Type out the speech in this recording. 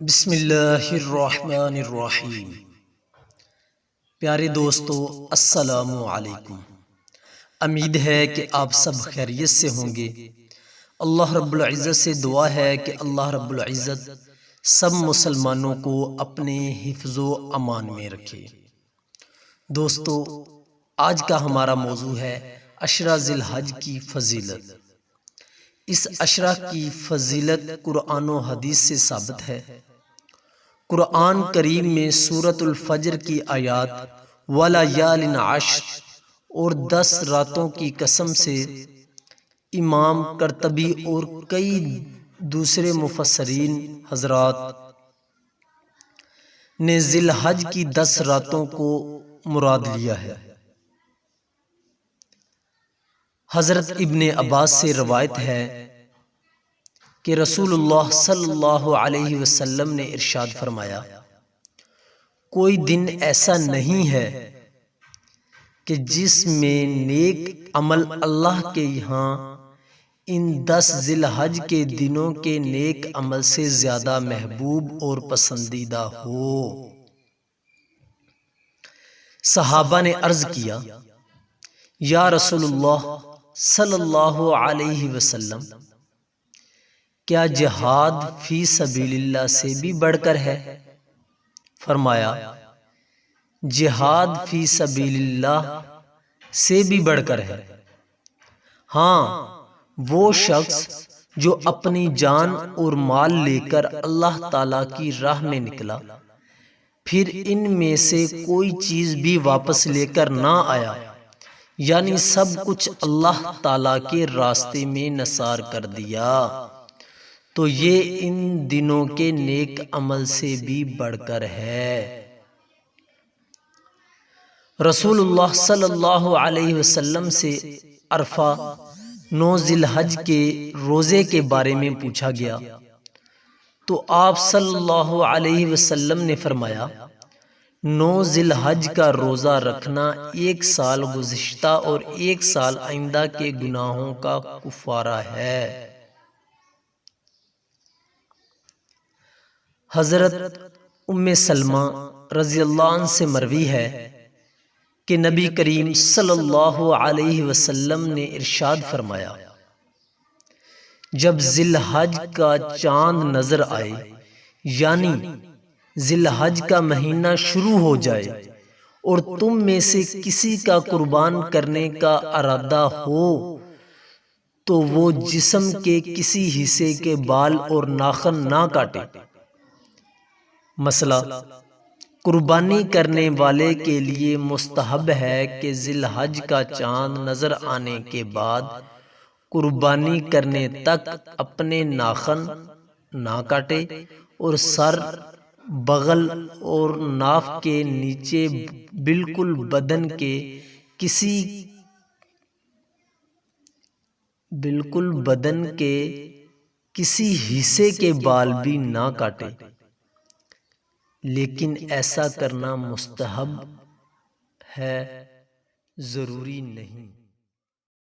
بسم اللہ الرحمن الرحیم۔ پیارے دوستو، السلام علیکم۔ امید ہے کہ آپ سب خیریت سے ہوں گے۔ اللہ رب العزت سے دعا ہے کہ اللہ رب العزت سب مسلمانوں کو اپنے حفظ و امان میں رکھے۔ دوستو، آج کا ہمارا موضوع ہے عشرہ ذی الحج کی فضیلت۔ اس عشرہ کی فضیلت قرآن و حدیث سے ثابت ہے۔ قرآن کریم میں سورۃ الفجر کی آیات وَلَيَالٍ عَشْرٍ اور 10 راتوں کی قسم سے امام قرطبی اور کئی دوسرے مفسرین حضرات نے ذی الحج کی 10 راتوں کو مراد لیا ہے۔ حضرت ابن عباس سے روایت ہے کہ رسول اللہ صلی اللہ علیہ وسلم نے ارشاد فرمایا، کوئی دن ایسا نہیں ہے کہ جس میں نیک عمل اللہ کے یہاں ان 10 ذی الحج کے دنوں کے نیک عمل سے زیادہ محبوب اور پسندیدہ ہو۔ صحابہ نے عرض کیا، یا رسول اللہ صلی اللہ علیہ وسلم، کیا جہاد فی سبیل اللہ سے بھی بڑھ کر ہے؟ فرمایا، جہاد فی سبیل اللہ سے بھی بڑھ کر ہے۔ ہاں، وہ شخص جو اپنی جان اور مال لے کر اللہ تعالیٰ کی راہ میں نکلا، پھر ان میں سے کوئی چیز بھی واپس لے کر نہ آیا، یعنی سب کچھ اللہ تعالیٰ کے راستے میں نثار کر دیا، تو یہ ان دنوں کے نیک عمل سے بھی بڑھ کر ہے۔ رسول اللہ صلی اللہ علیہ وسلم سے عرفہ 9 ذی الحج کے روزے کے بارے میں پوچھا گیا تو آپ صلی اللہ علیہ وسلم نے فرمایا، 9 ذی الحج کا روزہ رکھنا 1 سال گزشتہ اور 1 سال آئندہ کے گناہوں کا کفارہ ہے۔ حضرت ام سلمہ رضی اللہ عنہ سے مروی ہے کہ نبی کریم صلی اللہ علیہ وسلم نے ارشاد فرمایا، جب ذی الحج کا چاند نظر آئے، یعنی ذی الحج کا مہینہ شروع ہو جائے اور تم میں سے کسی کا قربان کرنے کا ارادہ ہو تو وہ جسم کے کسی حصے کے بال اور ناخن نہ کاٹے۔ مسئلہ، قربانی کرنے والے کے لیے مستحب ہے کہ ذی الحج کا چاند نظر آنے کے بعد قربانی کرنے تک اپنے ناخن نہ کاٹے اور سر، بغل اور ناف کے نیچے بالکل بدن کے کسی حصے کے بال بھی نہ کاٹے، لیکن ایسا کرنا مستحب ہے، ضروری نہیں۔